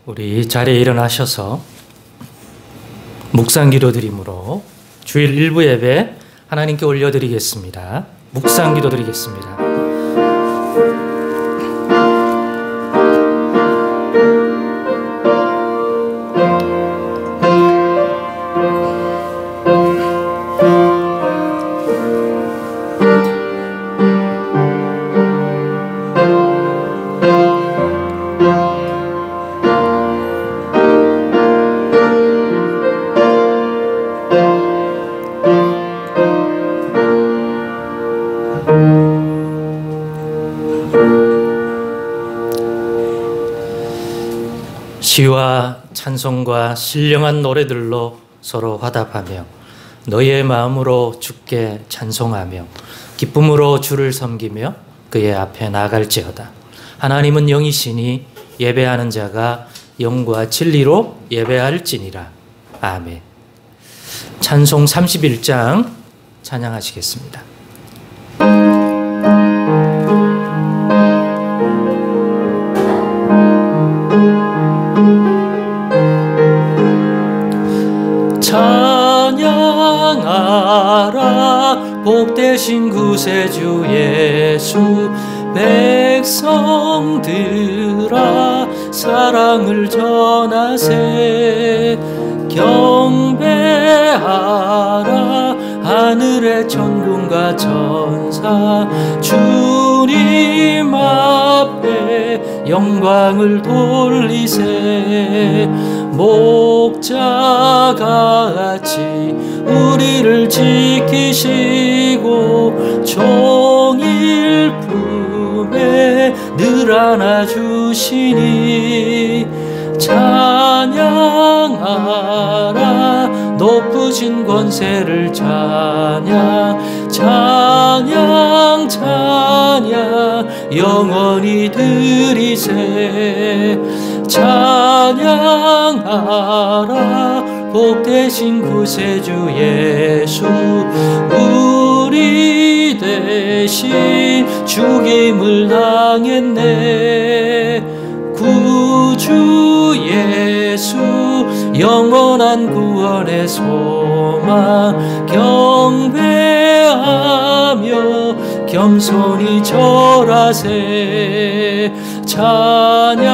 우리 자리에 일어나셔서 묵상기도 드림으로 주일 일부 예배 하나님께 올려드리겠습니다. 묵상기도 드리겠습니다. 시와 찬송과 신령한 노래들로 서로 화답하며 너의 마음으로 주께 찬송하며 기쁨으로 주를 섬기며 그의 앞에 나아갈지어다. 하나님은 영이시니 예배하는 자가 영과 진리로 예배할지니라. 아멘. 찬송 31장 찬양하시겠습니다. 찬양하라 복되신 구세주 예수, 백성들아 사랑을 전하세. 경배하라 하늘의 천군과 천사, 주님 앞에 영광을 돌리세. 목자같이 우리를 지키시고 종일 품에 늘 안아주시니 찬양하라 높으신 권세를 찬양 찬양 찬양 영원히 드리세. 찬양하라 복되신 구세주 예수, 우리 대신 죽임을 당했네. 구주 예수 영원한 구원의 소망, 경배하며 겸손히 절하세. 찬양하라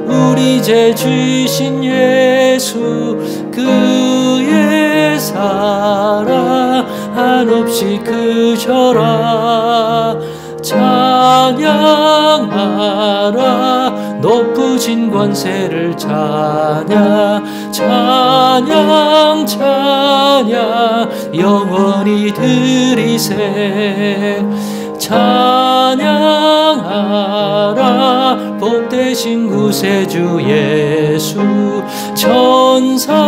우리 죄 주신 예수, 그의 사랑 한없이 크셔라. 찬양하라 높으신 권세를 찬양 찬양 찬양 영원히 드리세. 찬양하라 복되신 구세주 예수, 천사들아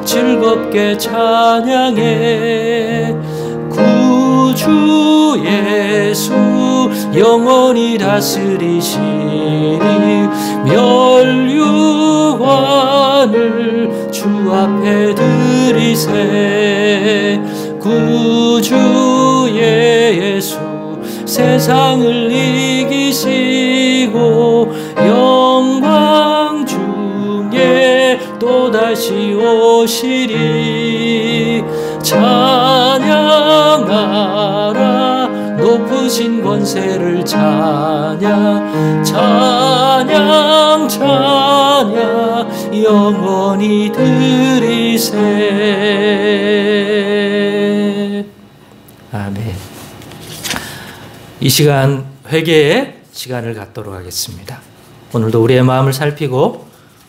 즐겁게 찬양해. 구주 예수 영원히 다스리시니 멸류관을 주 앞에 드리세. 구주 예수 세상을 이기시고 영광 중에 또다시 오시리. 찬양하라 높으신 권세를 찬양 찬양 찬양 영원히 드리세. 아멘. 이 시간 회개의 시간을 갖도록 하겠습니다. 오늘도 우리의 마음을 살피고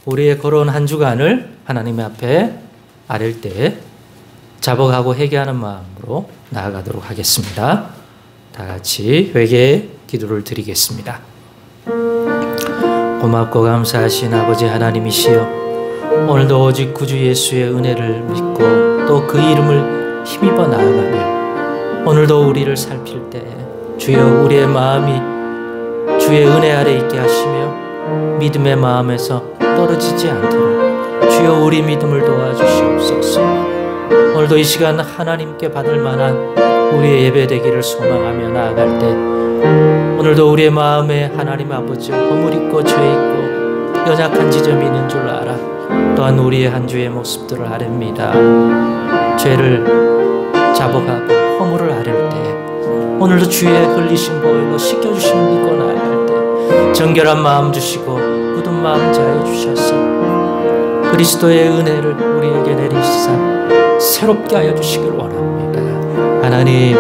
우리의 걸어온 한 주간을 하나님 앞에 아랠 때 자복하고 회개하는 마음으로 나아가도록 하겠습니다. 다 같이 회개의 기도를 드리겠습니다. 고맙고 감사하신 아버지 하나님이시여, 오늘도 오직 구주 예수의 은혜를 믿고 또 그 이름을 힘입어 나아가며 오늘도 우리를 살필 때 주여 우리의 마음이 주의 은혜 아래 있게 하시며 믿음의 마음에서 떨어지지 않도록 주여 우리 믿음을 도와주시옵소서. 오늘도 이 시간 하나님께 받을 만한 우리의 예배되기를 소망하며 나아갈 때 오늘도 우리의 마음에 하나님 아버지 허물 있고 죄 있고 연약한 지점이 있는 줄 알아 또한 우리의 한 주의 모습들을 아렵니다. 죄를 자복하고 허물을 아릴 때 오늘도 주의 흘리신 보혈로 씻겨주시는 믿고 나아갈 때 정결한 마음 주시고 굳은 마음 자해 주셔서 그리스도의 은혜를 우리에게 내리시사 새롭게 하여 주시길 원합니다. 하나님,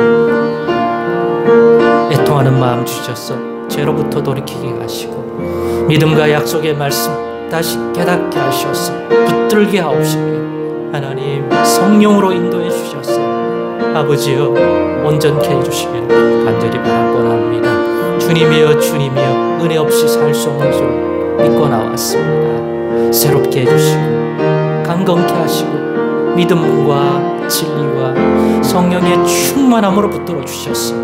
애통하는 마음 주셔서 죄로부터 돌이키게 하시고 믿음과 약속의 말씀 다시 깨닫게 하셔서 붙들게 하옵시며 하나님 성령으로 인도해 주셔서 아버지여 온전케 해주시기를 간절히 바라곤 합니다. 주님이여 주님이여 은혜 없이 살 수 없는 줄 믿고 나왔습니다. 새롭게 해주시고 강건케 하시고 믿음과 진리와 성령의 충만함으로 붙들어 주셔서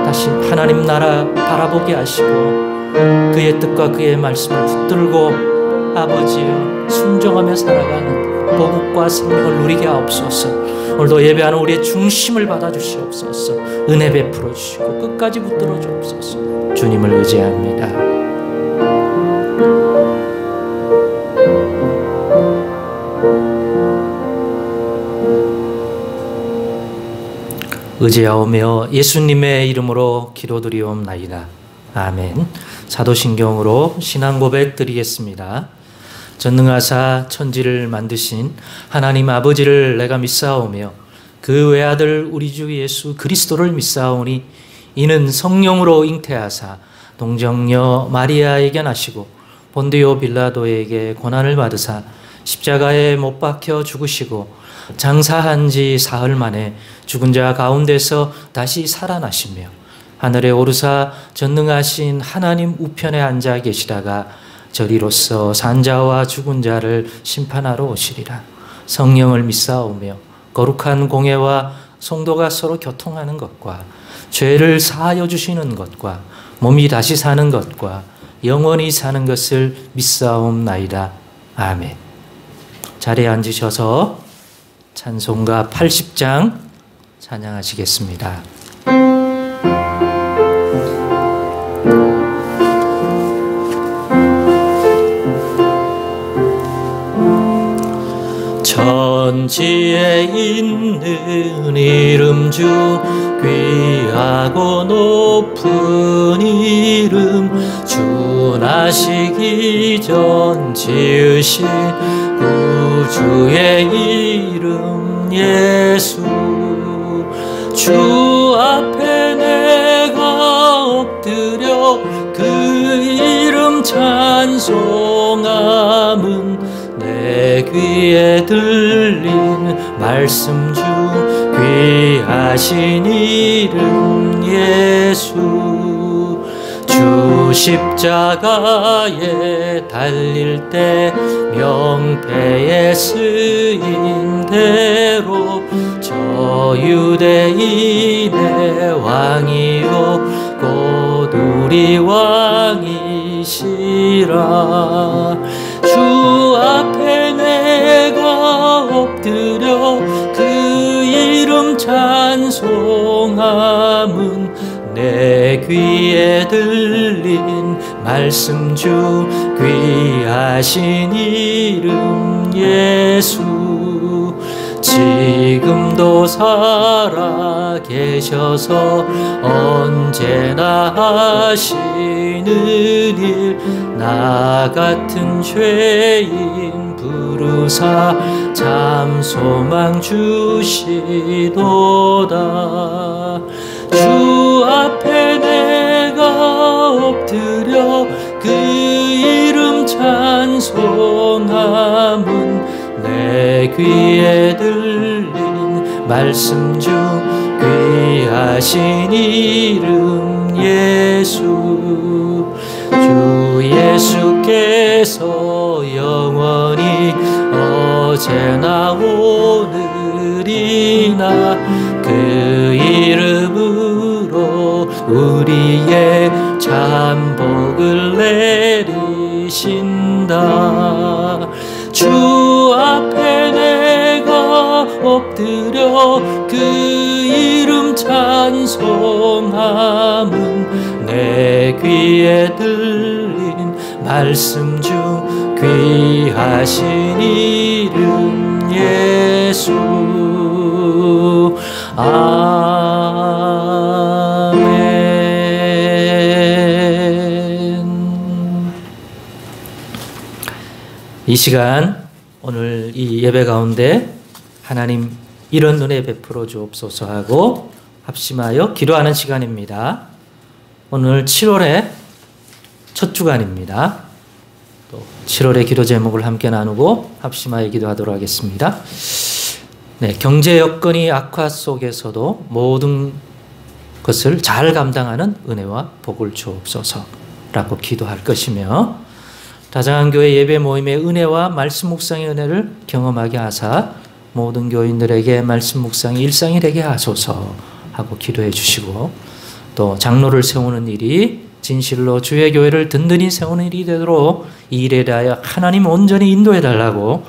다시 하나님 나라 바라보게 하시고 그의 뜻과 그의 말씀을 붙들고 아버지여 순종하며 살아가는 복과 생명을 누리게 하옵소서. 오늘도 예배하는 우리의 중심을 받아주시옵소서. 은혜 베풀어 주시고 끝까지 붙들어 주옵소서. 주님을 의지합니다. 의지하오며 예수님의 이름으로 기도드리옵나이다. 아멘. 사도신경으로 신앙 고백 드리겠습니다. 전능하사 천지를 만드신 하나님 아버지를 내가 믿사오며 그 외아들 우리 주 예수 그리스도를 믿사오니 이는 성령으로 잉태하사 동정녀 마리아에게 나시고 본디오 빌라도에게 고난을 받으사 십자가에 못 박혀 죽으시고 장사한 지 사흘 만에 죽은 자 가운데서 다시 살아나시며 하늘에 오르사 전능하신 하나님 우편에 앉아 계시다가 저리로서 산자와 죽은 자를 심판하러 오시리라. 성령을 믿사오며 거룩한 공예와 성도가 서로 교통하는 것과 죄를 사하여 주시는 것과 몸이 다시 사는 것과 영원히 사는 것을 믿사옵나이다. 아멘. 자리에 앉으셔서 찬송가 80장 찬양하시겠습니다. 천지에 있는 이름 중 귀하고 높은 이름 주 나시기 전 지으신 구주의 이름 예수 주 앞에 내가 엎드려 그 이름 찬송함은 내 귀에 들린 말씀 중 귀하신 이름 예수 주 십자가에 달릴 때 명패에 쓰인 대로 저 유대인의 왕이요 곧 우리 왕이시라 주 앞에 내가 엎드려 그 이름 찬송함은 내 귀에 들린 말씀 중 귀하신 이름 예수 지금도 살아 계셔서 언제나 하시는 일 나 같은 죄인 부르사 참 소망 주시도다 주 앞에 내가 엎드려 그 이름 찬송함은 내 귀에 들린 말씀 중 귀하신 이름 예수 주 예수께서 영원히 어제나 오늘이나 그 이름으로 우리의 참 복을 내리신다 주 앞에 내가 엎드려 그 이름 찬송함은 내 귀에 들린 말씀 중 귀하신 이름 예수. 아멘. 이 시간 오늘 이 예배 가운데 하나님 이런 은혜 베풀어 주옵소서 하고 합심하여 기도하는 시간입니다. 오늘 7월의 첫 주간입니다. 또 7월의 기도 제목을 함께 나누고 합심하여 기도하도록 하겠습니다. 네, 경제 여건이 악화 속에서도 모든 것을 잘 감당하는 은혜와 복을 주옵소서라고 기도할 것이며, 다정한 교회 예배 모임의 은혜와 말씀 묵상의 은혜를 경험하게 하사 모든 교인들에게 말씀 묵상이 일상이 되게 하소서 하고 기도해 주시고, 또 장로를 세우는 일이 진실로 주의 교회를 든든히 세우는 일이 되도록 이 일에 대하여 하나님 온전히 인도해 달라고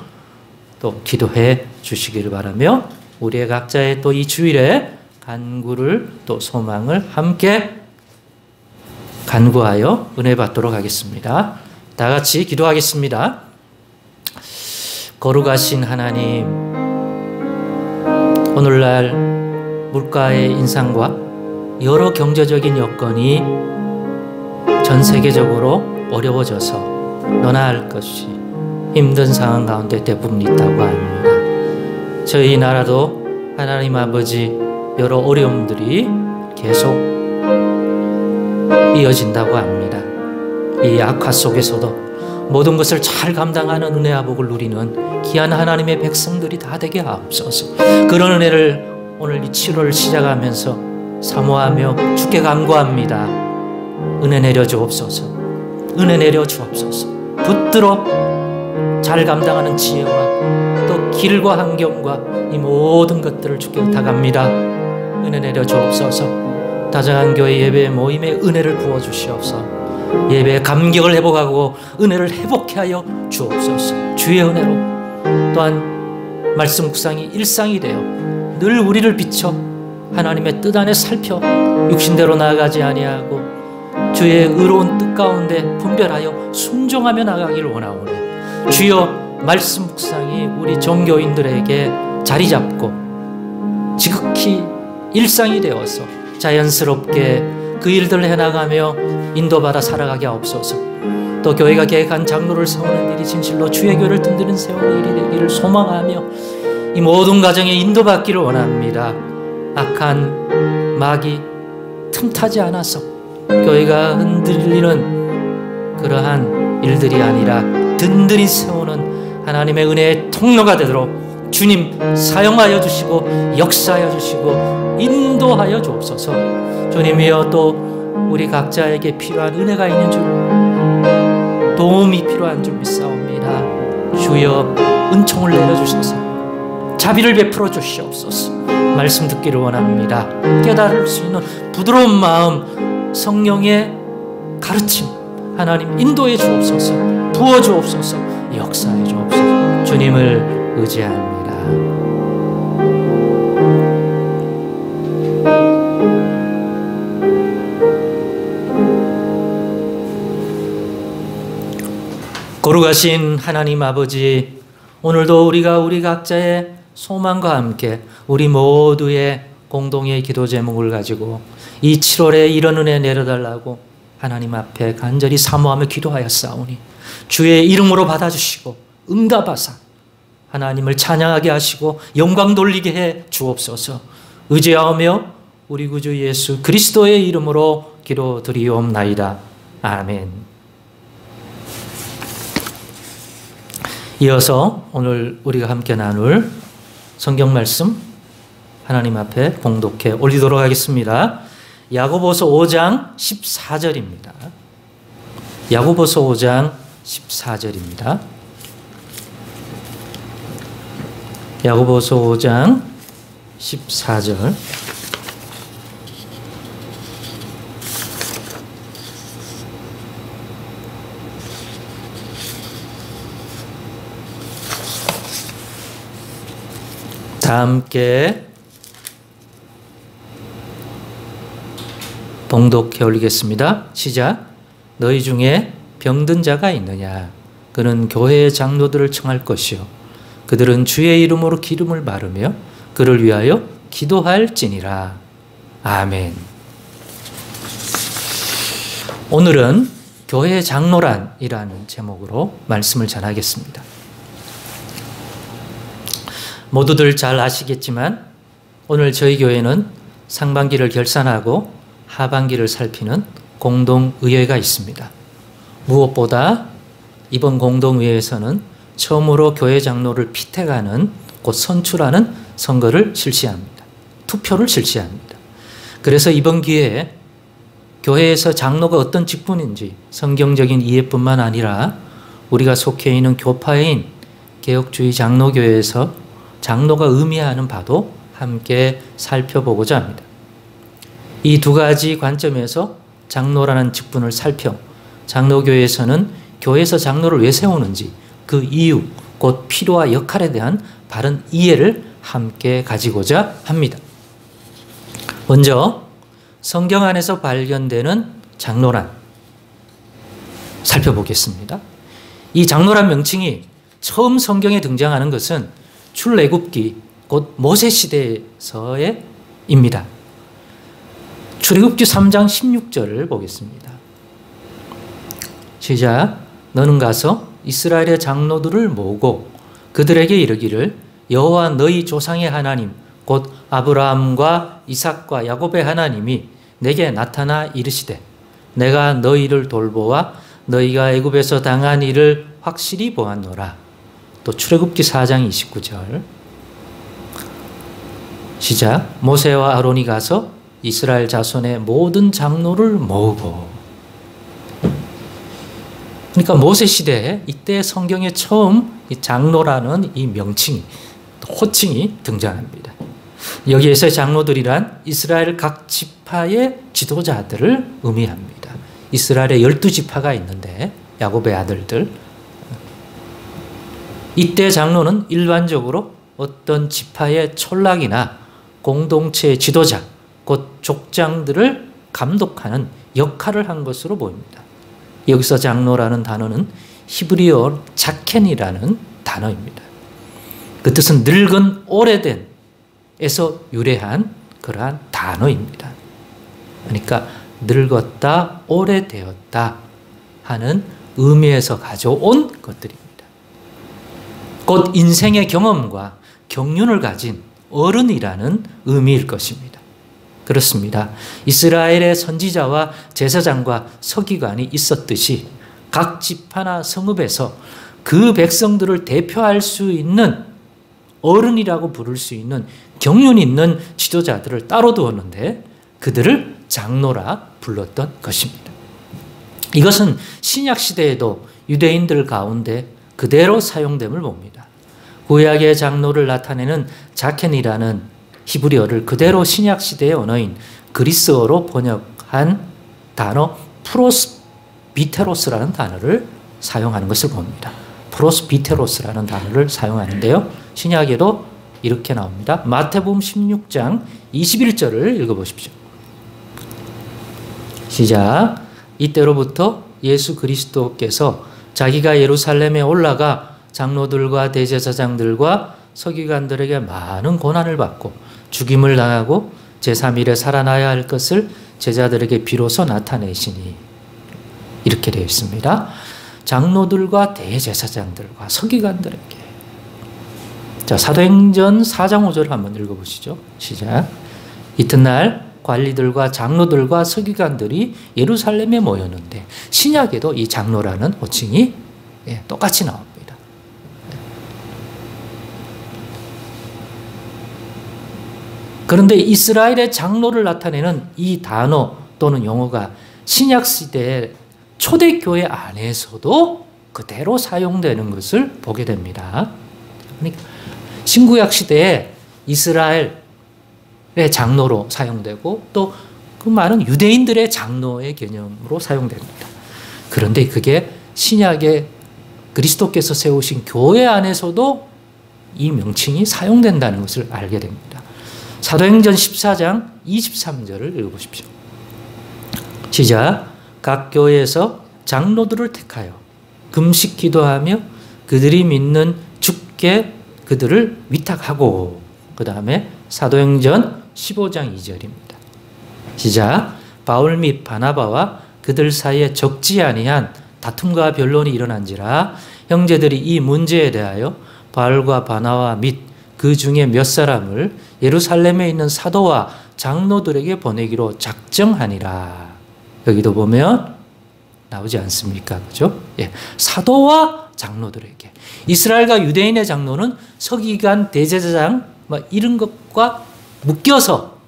또 기도해 주시기를 바라며, 우리의 각자의 또 이 주일에 간구를 또 소망을 함께 간구하여 은혜 받도록 하겠습니다. 다 같이 기도하겠습니다. 거룩하신 하나님, 오늘날 물가의 인상과 여러 경제적인 여건이 전 세계적으로 어려워져서 너나 할 것이 힘든 상황 가운데 대부분 있다고 합니다. 저희 나라도 하나님 아버지 여러 어려움들이 계속 이어진다고 합니다. 이 악화 속에서도 모든 것을 잘 감당하는 은혜와 복을 누리는 귀한 하나님의 백성들이 다 되게 하옵소서. 그런 은혜를 오늘 이 7월을 시작하면서 사모하며 주께 간구합니다. 은혜 내려 주옵소서. 은혜 내려 주옵소서. 붙들어 잘 감당하는 지혜와 또 길과 환경과 이 모든 것들을 주께 부탁합니다. 은혜 내려 주옵소서. 다정한 교회 예배 모임에 은혜를 부어 주시옵소서. 예배의 감격을 회복하고 은혜를 회복해 하여 주옵소서. 주의 은혜로 또한 말씀 묵상이 일상이 되어 늘 우리를 비춰 하나님의 뜻 안에 살펴 육신대로 나아가지 아니하고 주의 의로운 뜻 가운데 분별하여 순종하며 나가기를 원하오니, 주여 말씀 묵상이 우리 종교인들에게 자리 잡고 지극히 일상이 되어서 자연스럽게 그 일들을 해나가며 인도받아 살아가게 하옵소서. 또 교회가 계획한 장로를 세우는 일이 진실로 주의 교회를 든든히 세우는 일이 되기를 소망하며 이 모든 가정에 인도받기를 원합니다. 악한 마귀 틈타지 않아서 교회가 흔들리는 그러한 일들이 아니라 든든히 세우는 하나님의 은혜의 통로가 되도록 주님 사용하여 주시고 역사하여 주시고 인도하여 주옵소서. 주님이여, 또 우리 각자에게 필요한 은혜가 있는 줄, 도움이 필요한 줄 믿사옵니다. 주여 은총을 내려주셔서 자비를 베풀어 주시옵소서. 말씀 듣기를 원합니다. 깨달을 수 있는 부드러운 마음, 성령의 가르침 하나님 인도해 주옵소서. 부어 주옵소서. 역사해 주옵소서. 주님을 의지합니다. 거룩하신 하나님 아버지, 오늘도 우리가 우리 각자의 소망과 함께 우리 모두의 공동의 기도 제목을 가지고 이 7월에 이런 은혜 내려달라고 하나님 앞에 간절히 사모하며 기도하였사오니 주의 이름으로 받아주시고 응답하사 하나님을 찬양하게 하시고 영광 돌리게 해 주옵소서. 의지하오며 우리 구주 예수 그리스도의 이름으로 기도드리옵나이다. 아멘. 이어서 오늘 우리가 함께 나눌 성경 말씀 하나님 앞에 봉독해 올리도록 하겠습니다. 야고보서 5장 14절입니다. 야고보서 5장 14절입니다. 야고보서 5장 14절. 다 함께 봉독해 올리겠습니다. 시작. 너희 중에 병든 자가 있느냐? 그는 교회의 장로들을 청할 것이요 그들은 주의 이름으로 기름을 바르며 그를 위하여 기도할지니라. 아멘. 오늘은 교회의 장로란이라는 제목으로 말씀을 전하겠습니다. 모두들 잘 아시겠지만 오늘 저희 교회는 상반기를 결산하고 하반기를 살피는 공동의회가 있습니다. 무엇보다 이번 공동의회에서는 처음으로 교회 장로를 피택하는, 곧 선출하는 선거를 실시합니다. 투표를 실시합니다. 그래서 이번 기회에 교회에서 장로가 어떤 직분인지 성경적인 이해뿐만 아니라 우리가 속해 있는 교파인 개혁주의 장로교회에서 장로가 의미하는 바도 함께 살펴보고자 합니다. 이 두 가지 관점에서 장로라는 직분을 살펴 장로교회에서는 교회에서 장로를 왜 세우는지 그 이유, 곧 필요와 역할에 대한 바른 이해를 함께 가지고자 합니다. 먼저 성경 안에서 발견되는 장로란 살펴보겠습니다. 이 장로란 명칭이 처음 성경에 등장하는 것은 출애굽기, 곧 모세시대에서입니다. 출애굽기 3장 16절을 보겠습니다. 시작. 너는 가서 이스라엘의 장로들을 모으고 그들에게 이르기를 여호와 너희 조상의 하나님 곧 아브라함과 이삭과 야곱의 하나님이 내게 나타나 이르시되 내가 너희를 돌보아 너희가 애굽에서 당한 일을 확실히 보았노라. 또 출애굽기 4장 29절 시작. 모세와 아론이 가서 이스라엘 자손의 모든 장로를 모으고. 그러니까 모세 시대에 이때 성경에 처음 이 장로라는 이 명칭이, 호칭이 등장합니다. 여기에서 장로들이란 이스라엘 각 지파의 지도자들을 의미합니다. 이스라엘에 12지파가 있는데 야곱의 아들들. 이때 장로는 일반적으로 어떤 지파의 촌락이나 공동체의 지도자, 곧 족장들을 감독하는 역할을 한 것으로 보입니다. 여기서 장로라는 단어는 히브리어 자켄이라는 단어입니다. 그 뜻은 늙은, 오래된 에서 유래한 그러한 단어입니다. 그러니까 늙었다, 오래되었다 하는 의미에서 가져온 것들입니다. 곧 인생의 경험과 경륜을 가진 어른이라는 의미일 것입니다. 그렇습니다. 이스라엘의 선지자와 제사장과 서기관이 있었듯이 각 지파나 성읍에서 그 백성들을 대표할 수 있는 어른이라고 부를 수 있는 경륜 있는 지도자들을 따로 두었는데 그들을 장로라 불렀던 것입니다. 이것은 신약시대에도 유대인들 가운데 그대로 사용됨을 봅니다. 구약의 장로를 나타내는 자켄이라는 히브리어를 그대로 신약시대의 언어인 그리스어로 번역한 단어 프로스비테로스라는 단어를 사용하는 것을 봅니다. 프로스비테로스라는 단어를 사용하는데요. 신약에도 이렇게 나옵니다. 마태복음 16장 21절을 읽어보십시오. 시작. 이때로부터 예수 그리스도께서 자기가 예루살렘에 올라가 장로들과 대제사장들과 서기관들에게 많은 고난을 받고 죽임을 당하고 제3일에 살아나야 할 것을 제자들에게 비로소 나타내시니 이렇게 되어 있습니다. 장로들과 대제사장들과 서기관들에게. 자, 사도행전 4장 5절을 한번 읽어보시죠. 시작. 이튿날 관리들과 장로들과 서기관들이 예루살렘에 모였는데 신약에도 이 장로라는 호칭이 똑같이 나옵니다. 그런데 이스라엘의 장로를 나타내는 이 단어 또는 용어가 신약시대의 초대교회 안에서도 그대로 사용되는 것을 보게 됩니다. 그러니까 신구약 시대에 이스라엘의 장로로 사용되고 또 그 말은 유대인들의 장로의 개념으로 사용됩니다. 그런데 그게 신약의 그리스도께서 세우신 교회 안에서도 이 명칭이 사용된다는 것을 알게 됩니다. 사도행전 14장 23절을 읽어보십시오. 시작. 각 교회에서 장로들을 택하여 금식 기도하며 그들이 믿는 주께 그들을 위탁하고, 그 다음에 사도행전 15장 2절입니다. 시작. 바울 및 바나바와 그들 사이에 적지 아니한 다툼과 변론이 일어난지라 형제들이 이 문제에 대하여 바울과 바나바 및 그 중에 몇 사람을 예루살렘에 있는 사도와 장로들에게 보내기로 작정하니라. 여기도 보면 나오지 않습니까? 그죠? 예. 사도와 장로들에게. 이스라엘과 유대인의 장로는 서기관, 대제사장 이런 것과 묶여서,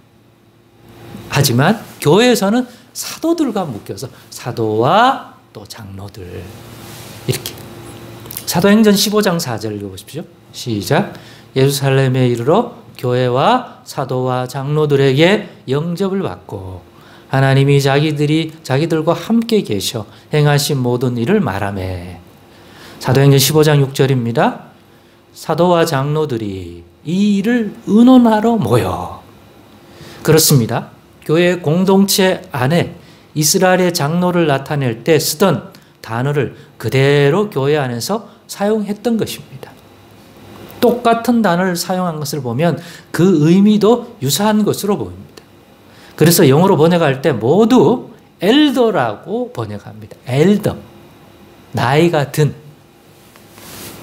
하지만 교회에서는 사도들과 묶여서 사도와 또 장로들, 이렇게. 사도행전 15장 4절 읽어보십시오. 시작. 예루살렘에 이르러 교회와 사도와 장로들에게 영접을 받고 하나님이 자기들과 함께 계셔 행하신 모든 일을 말하매. 사도행전 15장 6절입니다. 사도와 장로들이 이 일을 의논하러 모여. 그렇습니다. 교회 공동체 안에 이스라엘의 장로를 나타낼 때 쓰던 단어를 그대로 교회 안에서 사용했던 것입니다. 똑같은 단어를 사용한 것을 보면 그 의미도 유사한 것으로 보입니다. 그래서 영어로 번역할 때 모두 엘더라고 번역합니다. 엘더. 나이가 든.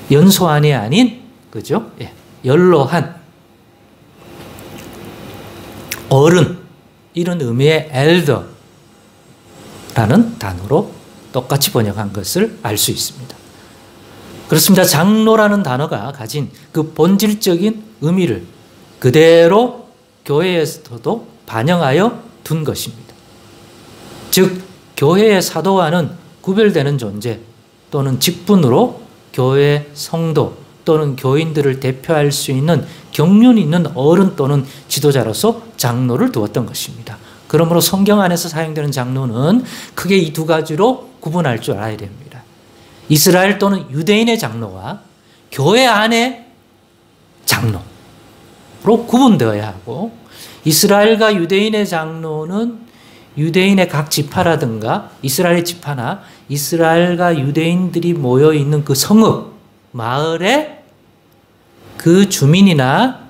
연소한이 아닌, 그죠? 예. 연로한. 어른. 이런 의미의 엘더라는 단어로 똑같이 번역한 것을 알 수 있습니다. 그렇습니다. 장로라는 단어가 가진 그 본질적인 의미를 그대로 교회에서도 반영하여 둔 것입니다. 즉, 교회의 사도와는 구별되는 존재 또는 직분으로 교회 성도 또는 교인들을 대표할 수 있는 경륜 있는 어른 또는 지도자로서 장로를 두었던 것입니다. 그러므로 성경 안에서 사용되는 장로는 크게 이 두 가지로 구분할 줄 알아야 됩니다. 이스라엘 또는 유대인의 장로와 교회 안의 장로로 구분되어야 하고, 이스라엘과 유대인의 장로는 유대인의 각 지파라든가 이스라엘의 지파나 이스라엘과 유대인들이 모여있는 그 성읍, 마을의 그 주민이나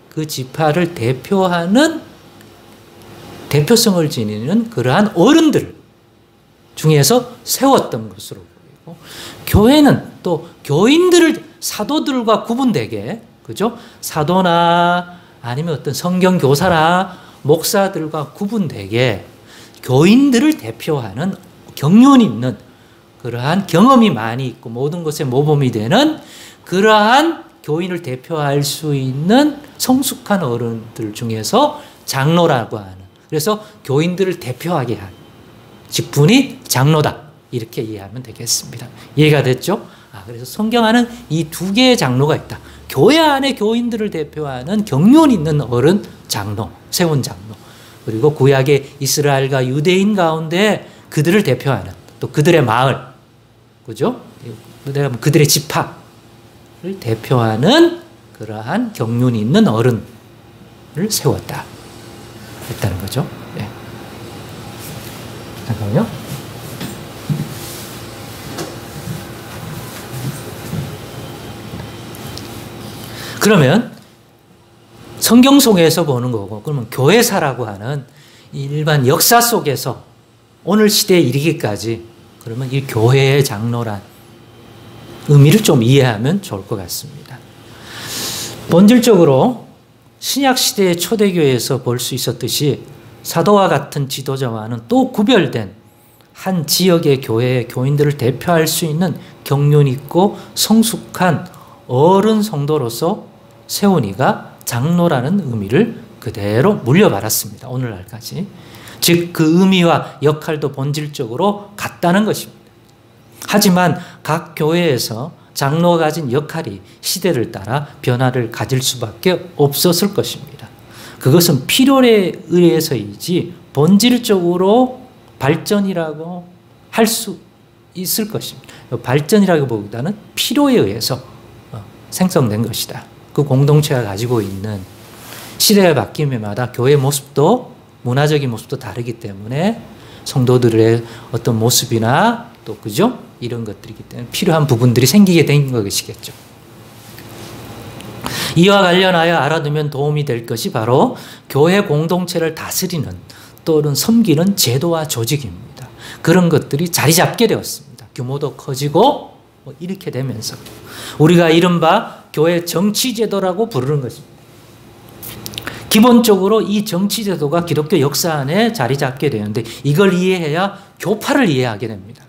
그 지파를 대표하는 대표성을 지니는 그러한 어른들 중에서 세웠던 것으로 보이고, 교회는 또 교인들을 사도들과 구분되게, 그죠? 사도나 아니면 어떤 성경 교사나 목사들과 구분되게 교인들을 대표하는 경륜 있는 그러한 경험이 많이 있고 모든 것에 모범이 되는 그러한 교인을 대표할 수 있는 성숙한 어른들 중에서 장로라고 하는, 그래서 교인들을 대표하게 한 직분이 장로다, 이렇게 이해하면 되겠습니다. 이해가 됐죠? 그래서 성경 안에는 이 두 개의 장로가 있다. 교회 안에 교인들을 대표하는 경륜 있는 어른 장로, 세운 장로, 그리고 구약의 이스라엘과 유대인 가운데 그들을 대표하는 또 그들의 마을, 그죠? 그들의 지파를 대표하는 그러한 경륜 있는 어른을 세웠다, 했다는 거죠. 네. 잠깐만요. 그러면 성경 속에서 보는 거고, 그러면 교회사라고 하는 일반 역사 속에서 오늘 시대에 이르기까지, 그러면 이 교회의 장로란 의미를 좀 이해하면 좋을 것 같습니다. 본질적으로 신약 시대의 초대교회에서 볼 수 있었듯이 사도와 같은 지도자와는 또 구별된 한 지역의 교회의 교인들을 대표할 수 있는 경륜 있고 성숙한 어른 성도로서 세운 이가 장로라는 의미를 그대로 물려받았습니다. 오늘날까지. 즉 그 의미와 역할도 본질적으로 같다는 것입니다. 하지만 각 교회에서 장로가 가진 역할이 시대를 따라 변화를 가질 수밖에 없었을 것입니다. 그것은 필요에 의해서이지 본질적으로 발전이라고 할 수 있을 것입니다. 발전이라기보다는 필요에 의해서 생성된 것이다. 그 공동체가 가지고 있는 시대가 바뀜에마다 교회 모습도 문화적인 모습도 다르기 때문에 성도들의 어떤 모습이나 또 그죠? 이런 것들이기 때문에 필요한 부분들이 생기게 된 것이겠죠. 이와 관련하여 알아두면 도움이 될 것이 바로 교회 공동체를 다스리는 또는 섬기는 제도와 조직입니다. 그런 것들이 자리 잡게 되었습니다. 규모도 커지고 이렇게 되면서 우리가 이른바 교회 정치제도라고 부르는 것입니다. 기본적으로 이 정치제도가 기독교 역사 안에 자리 잡게 되는데 이걸 이해해야 교파를 이해하게 됩니다.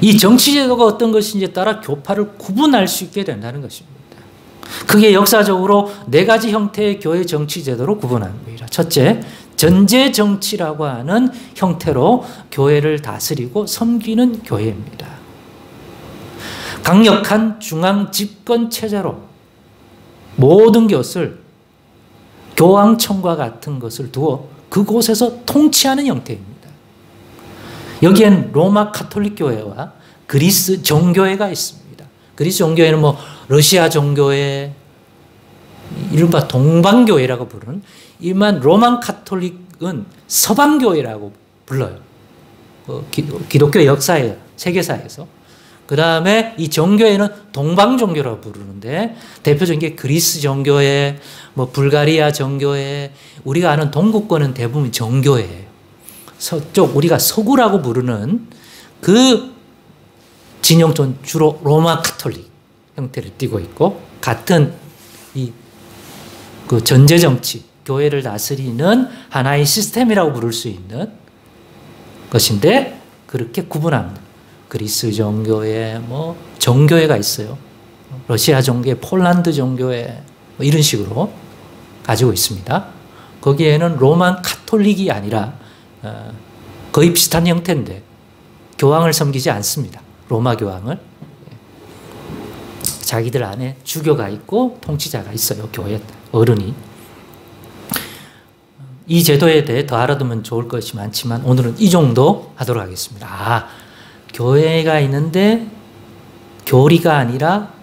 이 정치제도가 어떤 것인지에 따라 교파를 구분할 수 있게 된다는 것입니다. 그게 역사적으로 4가지 형태의 교회 정치제도로 구분합니다. 첫째, 전제정치라고 하는 형태로 교회를 다스리고 섬기는 교회입니다. 강력한 중앙집권체제로 모든 것을 교황청과 같은 것을 두어 그곳에서 통치하는 형태입니다. 여기엔 로마 카톨릭 교회와 그리스 정교회가 있습니다. 그리스 정교회는 러시아 정교회, 이른바 동방교회라고 부르는, 일반 로만 카톨릭은 서방교회라고 불러요. 기독교 역사에, 세계사에서. 그 다음에 이 정교회는 동방정교라고 부르는데 대표적인 게 그리스 정교회, 불가리아 정교회, 우리가 아는 동구권은 대부분 정교회예요. 서쪽 우리가 서구라고 부르는 그 진영촌 주로 로마 카톨릭 형태를 띠고 있고 같은 그 전제정치, 교회를 다스리는 하나의 시스템이라고 부를 수 있는 것인데 그렇게 구분합니다. 그리스 정교회, 정교회가 있어요. 러시아 정교회, 폴란드 정교회, 이런 식으로 가지고 있습니다. 거기에는 로만 카톨릭이 아니라 거의 비슷한 형태인데 교황을 섬기지 않습니다. 로마 교황을. 자기들 안에 주교가 있고 통치자가 있어요. 교회 어른이. 이 제도에 대해 더 알아두면 좋을 것이 많지만 오늘은 이 정도 하도록 하겠습니다. 교회가 있는데 교리가 아니라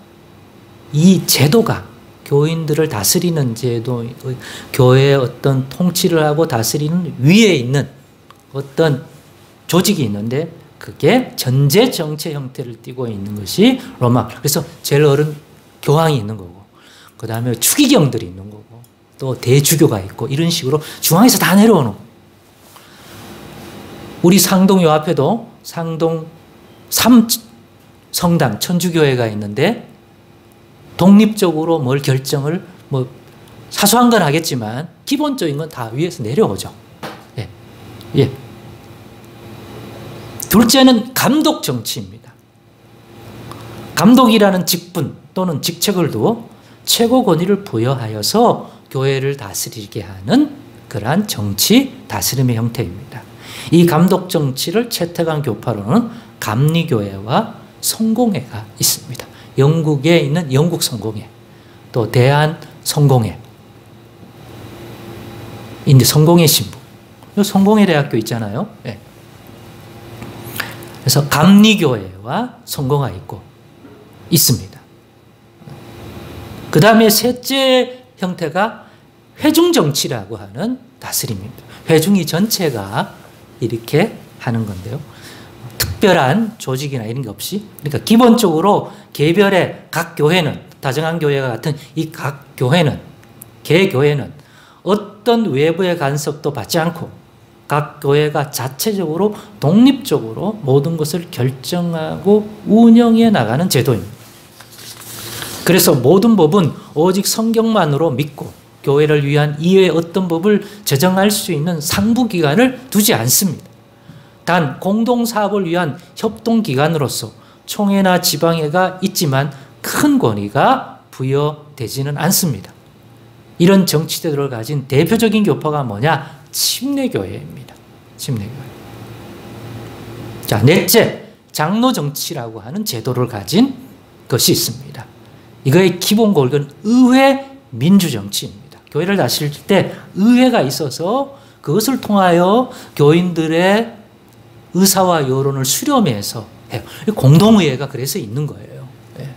이 제도가 교인들을 다스리는 제도, 교회의 어떤 통치를 하고 다스리는 위에 있는 어떤 조직이 있는데 그게 전제 정치 형태를 띠고 있는 것이 로마. 그래서 제일 어른 교황이 있는 거고 그 다음에 추기경들이 있는 거고 또 대주교가 있고 이런 식으로 중앙에서 다 내려오는 거예요. 우리 상동 요 앞에도 상동 3성당 천주교회가 있는데 독립적으로 뭘 결정을 사소한 건 하겠지만 기본적인 건 다 위에서 내려오죠. 예. 예. 둘째는 감독 정치입니다. 감독이라는 직분 또는 직책을 두어 최고 권위를 부여하여서 교회를 다스리게 하는 그러한 정치 다스림의 형태입니다. 이 감독 정치를 채택한 교파로는 감리교회와 성공회가 있습니다. 영국에 있는 영국 성공회, 또 대한 성공회, 이제 성공회 신부, 성공회 대학교 있잖아요. 네. 그래서 감리교회와 성공회가 있습니다. 그 다음에 셋째 형태가 회중정치라고 하는 다스림입니다. 회중이 전체가 이렇게 하는 건데요. 특별한 조직이나 이런 게 없이, 그러니까 기본적으로 개별의 각 교회는, 다정한 교회와 같은 이 각 교회는, 개교회는 어떤 외부의 간섭도 받지 않고 각 교회가 자체적으로 독립적으로 모든 것을 결정하고 운영해 나가는 제도입니다. 그래서 모든 법은 오직 성경만으로 믿고 교회를 위한 이외의 어떤 법을 제정할 수 있는 상부기관을 두지 않습니다. 단 공동사업을 위한 협동기관으로서 총회나 지방회가 있지만 큰 권위가 부여되지는 않습니다. 이런 정치제도를 가진 대표적인 교파가 뭐냐? 침례교회입니다. 침례교회. 자, 넷째, 장로정치라고 하는 제도를 가진 것이 있습니다. 이거의 기본 골격은 의회 민주정치입니다. 교회를 다스릴 때 의회가 있어서 그것을 통하여 교인들의 의사와 여론을 수렴해서 해요. 공동의회가 그래서 있는 거예요. 네.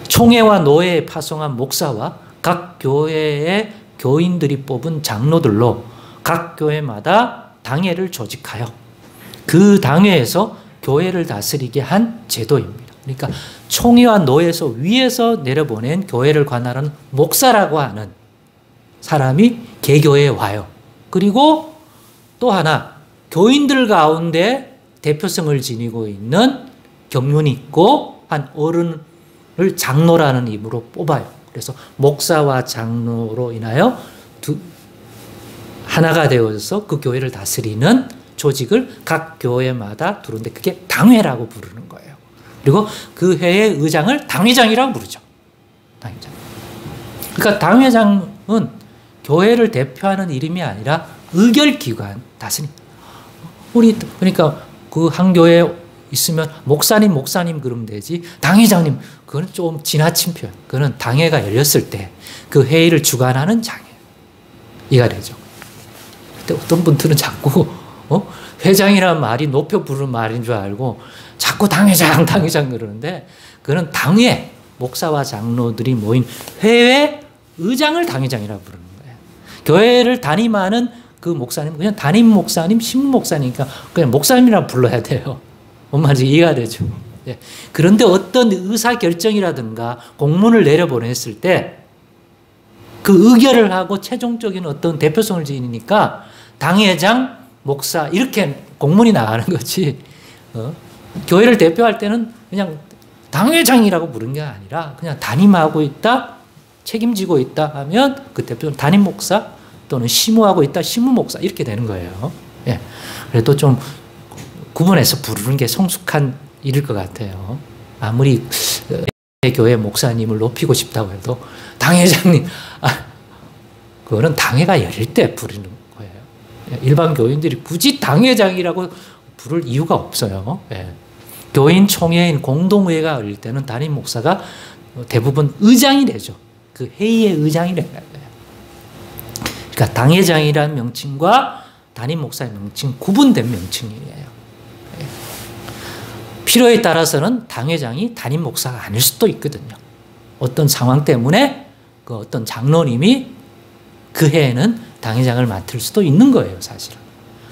총회와 노회에 파송한 목사와 각 교회의 교인들이 뽑은 장로들로 각 교회마다 당회를 조직하여 그 당회에서 교회를 다스리게 한 제도입니다. 그러니까 총회와 노회에서 위에서 내려보낸 교회를 관할하는 목사라고 하는 사람이 개교회에 와요. 그리고 또 하나 교인들 가운데 대표성을 지니고 있는 경륜이 있고 한 어른을 장로라는 이름으로 뽑아요. 그래서 목사와 장로로 인하여 하나가 되어서 그 교회를 다스리는 조직을 각 교회마다 두는데 그게 당회라고 부르는 거예요. 그리고 그 회의 의장을 당회장이라고 부르죠. 당회장. 그러니까 당회장은 교회를 대표하는 이름이 아니라 의결기관, 다스림. 그러니까 그 한 교회에 있으면 목사님 그러면 되지. 당회장님, 그건 좀 지나친 표현. 그거는 당회가 열렸을 때 그 회의를 주관하는 장이에요. 이해가 되죠. 근데 어떤 분들은 자꾸 회장이라는 말이 높여 부르는 말인 줄 알고 자꾸 당회장 그러는데 그건 당회, 목사와 장로들이 모인 회의 의장을 당회장이라고 부르는 거예요. 교회를 담임하는 그 목사님, 그냥 담임 목사님, 신무 목사니까 그냥 목사님이라고 불러야 돼요. 뭔 말인지 이해가 되죠. 예. 그런데 어떤 의사결정이라든가 공문을 내려보냈을 때 그 의결을 하고 최종적인 어떤 대표성을 지니니까 당회장, 목사 이렇게 공문이 나가는 거지. 교회를 대표할 때는 그냥 당회장이라고 부른 게 아니라 그냥 담임하고 있다, 책임지고 있다 하면 그 대표는 담임 목사 또는 심우하고 있다, 심우 목사 이렇게 되는 거예요. 예. 그래도 좀 구분해서 부르는 게 성숙한 일일 것 같아요. 아무리 교회 목사님을 높이고 싶다고 해도 당회장님, 그거는 당회가 열릴 때 부르는 거예요. 일반 교인들이 굳이 당회장이라고 부를 이유가 없어요. 예. 교인 총회인 공동회의가 열릴 때는 담임 목사가 대부분 의장이 되죠. 그 회의의 의장이 되는 거예요. 그러니까 당회장이라는 명칭과 담임 목사의 명칭 구분된 명칭이에요. 필요에 따라서는 당회장이 담임 목사가 아닐 수도 있거든요. 어떤 상황 때문에 그 어떤 장로님이 그 해에는 당회장을 맡을 수도 있는 거예요, 사실은.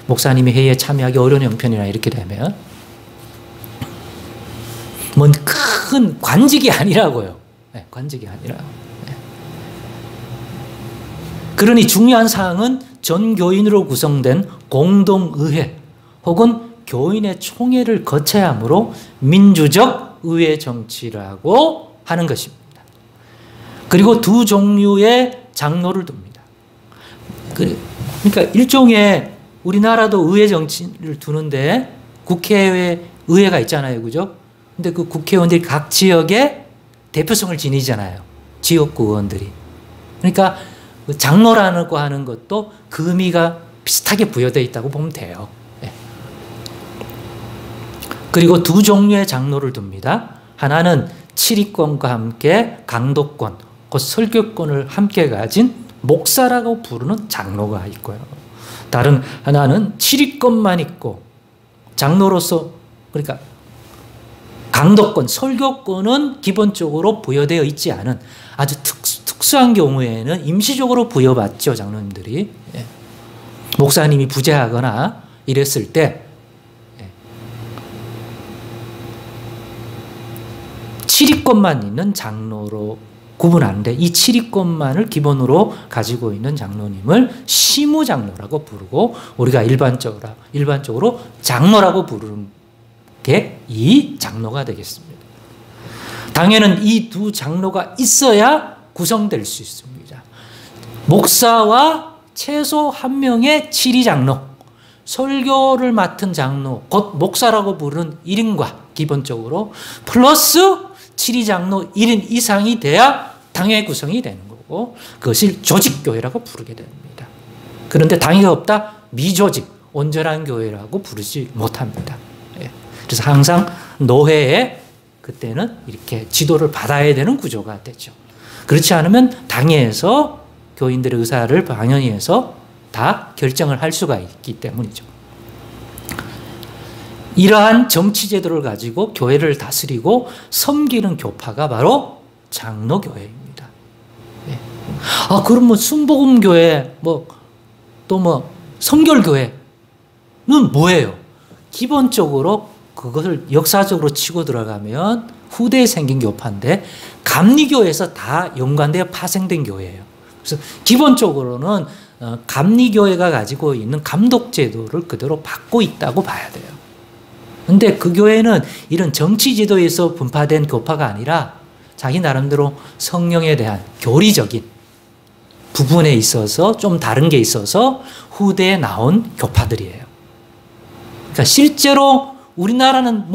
목사님이 회의에 참여하기 어려운 형편이나 이렇게 되면. 뭔 큰 관직이 아니라고요. 네, 관직이 아니라. 네. 그러니 중요한 사항은 전 교인으로 구성된 공동의회 혹은 교인의 총회를 거쳐야 하므로 민주적 의회 정치라고 하는 것입니다. 그리고 두 종류의 장로를 둡니다. 그러니까 일종의 우리나라도 의회 정치를 두는데 의회가 있잖아요. 그죠? 근데 그 국회의원들이 각 지역에 대표성을 지니잖아요. 지역구 의원들이. 그러니까 장로라고 하는 것도 그 의미가 비슷하게 부여되어 있다고 보면 돼요. 그리고 두 종류의 장로를 둡니다. 하나는 치리권과 함께 강도권, 곧 설교권을 함께 가진 목사라고 부르는 장로가 있고요. 다른 하나는 치리권만 있고 장로로서, 그러니까 강도권, 설교권은 기본적으로 부여되어 있지 않은 아주 특수한 경우에는 임시적으로 부여받죠, 장로님들이. 목사님이 부재하거나 이랬을 때 치리권만 있는 장로로 구분하는데 이 치리권만을 기본으로 가지고 있는 장로님을 시무장로라고 부르고 우리가 일반적으로 장로라고 부르는 게 이 장로가 되겠습니다. 당연히 이 두 장로가 있어야 구성될 수 있습니다. 목사와 최소 한 명의 치리장로, 설교를 맡은 장로, 곧 목사라고 부르는 1인과 기본적으로 플러스 치리장로 1인 이상이 돼야 당회 구성이 되는 거고 그것을 조직교회라고 부르게 됩니다. 그런데 당회가 없다? 미조직, 온전한 교회라고 부르지 못합니다. 그래서 항상 노회에 그때는 이렇게 지도를 받아야 되는 구조가 되죠. 그렇지 않으면 당회에서 교인들의 의사를 방영해서 다 결정을 할 수가 있기 때문이죠. 이러한 정치제도를 가지고 교회를 다스리고 섬기는 교파가 바로 장로교회입니다. 아, 그럼 뭐 순복음교회, 또 성결교회는 뭐예요? 기본적으로 그것을 역사적으로 치고 들어가면 후대에 생긴 교파인데 감리교에서 다 연관되어 파생된 교회예요. 그래서 기본적으로는 감리교회가 가지고 있는 감독제도를 그대로 받고 있다고 봐야 돼요. 근데 그 교회는 이런 정치제도에서 분파된 교파가 아니라 자기 나름대로 성령에 대한 교리적인 부분에 있어서 좀 다른 게 있어서 후대에 나온 교파들이에요. 그러니까 실제로 우리나라는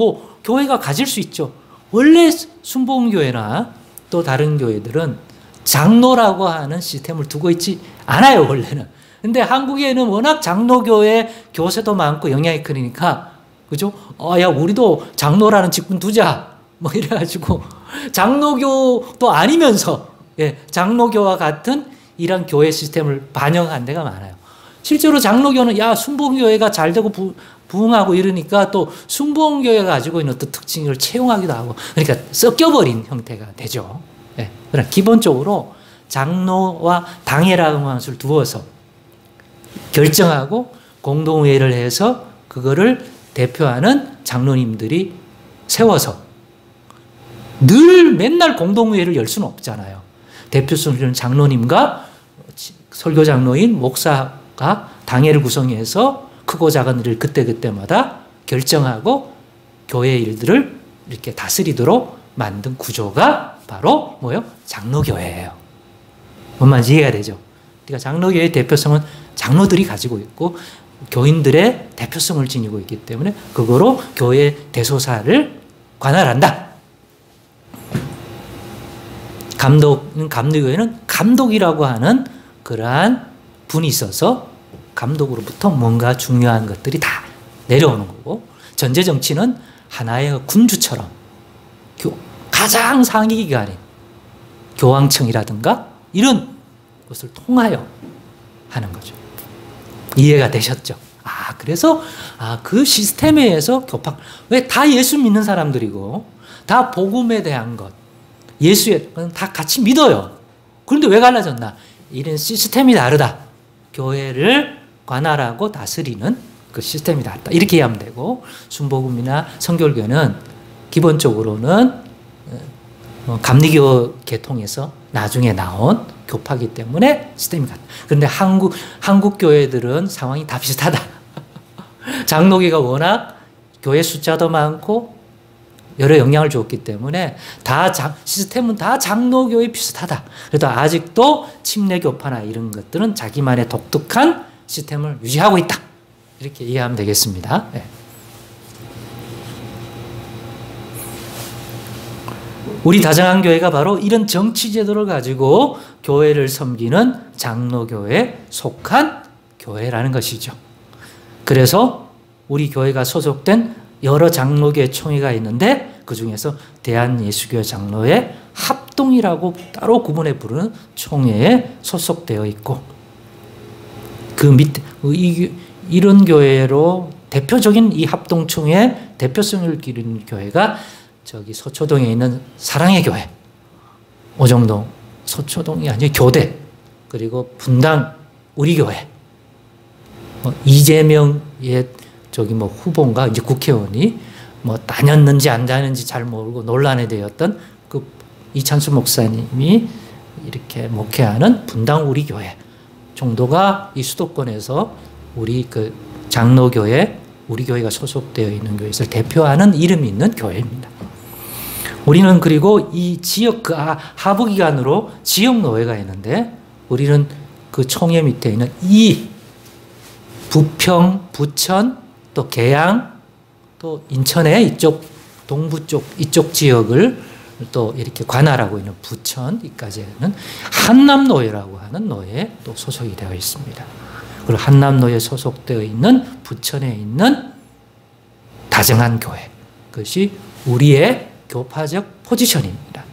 교회가 가질 수 있죠. 원래 순복음교회나 또 다른 교회들은 장로라고 하는 시스템을 두고 있지 않아요, 원래는. 근데 한국에는 워낙 장로교회 교세도 많고 영향이 크니까, 그죠? 야, 우리도 장로라는 직분 두자. 이래가지고, 장로교도 아니면서, 장로교와 같은 이런 교회 시스템을 반영한 데가 많아요. 실제로 장로교는, 순복음교회가 잘 되고 부흥하고 이러니까 또 순복음교회가 가지고 있는 어떤 특징을 채용하기도 하고, 그러니까 섞여버린 형태가 되죠. 그러나 기본적으로 장로와 당회라는 것을 두어서 결정하고 공동회의를 해서 그거를 대표하는 장로님들이 세워서 늘 맨날 공동회의를 열 수는 없잖아요. 대표성은 장로님과 설교 장로인 목사가 당회를 구성해서 크고 작은 일을 그때그때마다 결정하고 교회 일들을 이렇게 다스리도록 만든 구조가 바로 장로교회예요. 뭔 말인지 이해가 되죠? 그러니까 장로교회의 대표성은 장로들이 가지고 있고 교인들의 대표성을 지니고 있기 때문에 그거로 교회 대소사를 관할한다. 감리교회는 감독이라고 하는 그러한 분이 있어서 감독으로부터 뭔가 중요한 것들이 다 내려오는 거고, 전제정치는 하나의 군주처럼 가장 상위 기관인 교황청이라든가 이런 것을 통하여 하는 거죠. 이해가 되셨죠? 그래서 그 시스템에 의해서 교파, 왜 다 예수 믿는 사람들이고 다 복음에 대한 것, 예수에 다 같이 믿어요. 그런데 왜 갈라졌나? 이런 시스템이 다르다. 교회를 관할하고 다스리는 그 시스템이 다르다. 이렇게 이해하면 되고, 순복음이나 성결교는 기본적으로는 감리교 계통에서 나중에 나온 교파이기 때문에 시스템이 같다. 그런데 한국 교회들은 상황이 다 비슷하다. 장로교가 워낙 교회 숫자도 많고 여러 영향을 줬기 때문에 시스템은 다 장로교에 비슷하다. 그래도 아직도 침례 교파나 이런 것들은 자기만의 독특한 시스템을 유지하고 있다. 이렇게 이해하면 되겠습니다. 우리 다정한 교회가 바로 이런 정치제도를 가지고 교회를 섬기는 장로교회에 속한 교회라는 것이죠. 그래서 우리 교회가 소속된 여러 장로교회 총회가 있는데 그 중에서 대한예수교회 장로회 합동이라고 따로 구분해 부르는 총회에 소속되어 있고, 그 밑에 이런 교회로 대표적인 이 합동총회의 대표성을 기르는 교회가 저기 서초동에 있는 사랑의 교회, 오정동 서초동이 아니고 교대, 그리고 분당 우리 교회, 이재명의 후보인가 이제 국회의원이 다녔는지 안 다녔는지 잘 모르고 논란에 되었던 그 이찬수 목사님이 이렇게 목회하는 분당 우리 교회 정도가 이 수도권에서 우리 그 장로교회, 우리 교회가 소속되어 있는 교회에서 대표하는 이름이 있는 교회입니다. 우리는 그리고 이 지역 하부기관으로 지역노회가 있는데, 우리는 그 총회 밑에 있는 이 부평, 부천, 또 계양, 또 인천의 이쪽 동부 쪽 이쪽 지역을 또 이렇게 관할하고 있는 부천까지는 한남노회라고 하는 노회에 또 소속이 되어 있습니다. 그리고 한남노회에 소속되어 있는 부천에 있는 다정한 교회, 그것이 우리의 교파적 포지션입니다.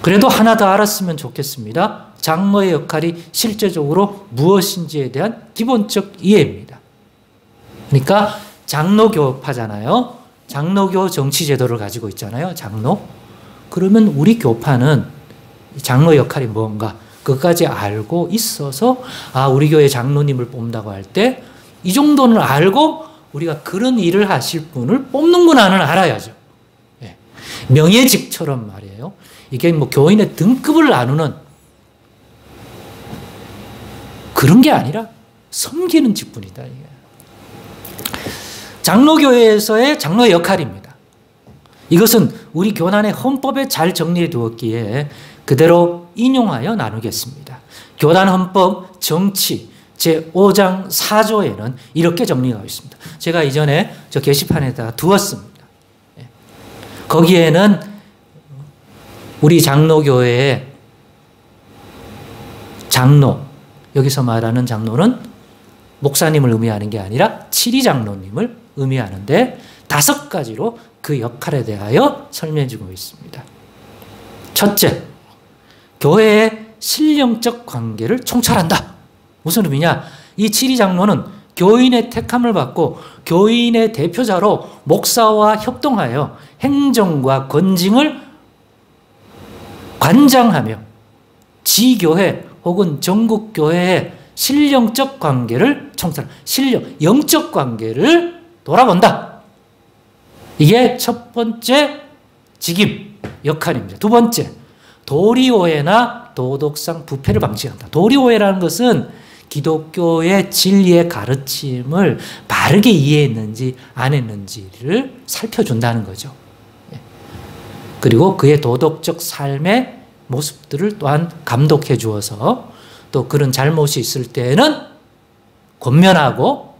그래도 하나 더 알았으면 좋겠습니다. 장로의 역할이 실제적으로 무엇인지에 대한 기본적 이해입니다. 그러니까 장로교파잖아요. 장로교 정치제도를 가지고 있잖아요. 장로. 그러면 우리 교파는 장로 역할이 뭔가 그것까지 알고 있어서 우리 교회 장로님을 뽑는다고 할 때 이 정도는 알고 우리가 그런 일을 하실 분을 뽑는구나는 알아야죠. 예. 명예직처럼 말이에요. 이게 뭐 교인의 등급을 나누는 그런 게 아니라 섬기는 직분이다. 이게. 장로교회에서의 장로의 역할입니다. 이것은 우리 교단의 헌법에 잘 정리해 두었기에 그대로 인용하여 나누겠습니다. 교단 헌법 정치 제5장 4조에는 이렇게 정리하고 있습니다. 제가 이전에 저 게시판에다가 두었습니다. 거기에는 우리 장로교회의 장로, 여기서 말하는 장로는 목사님을 의미하는 게 아니라 치리장로님을 의미하는데 5가지로 그 역할에 대하여 설명해 주고 있습니다. 첫째, 교회의 신령적 관계를 총찰한다. 무슨 의미냐? 이 치리장로는 교인의 택함을 받고 교인의 대표자로 목사와 협동하여 행정과 권징을 관장하며 지교회 혹은 전국교회의 신령적 관계를 총찰한다. 영적 관계를 돌아본다. 이게 첫 번째 직임, 역할입니다. 두 번째, 도리오해나 도덕상 부패를 방지한다. 도리오해라는 것은 기독교의 진리의 가르침을 바르게 이해했는지 안 했는지를 살펴준다는 거죠. 그리고 그의 도덕적 삶의 모습들을 또한 감독해 주어서 또 그런 잘못이 있을 때는 권면하고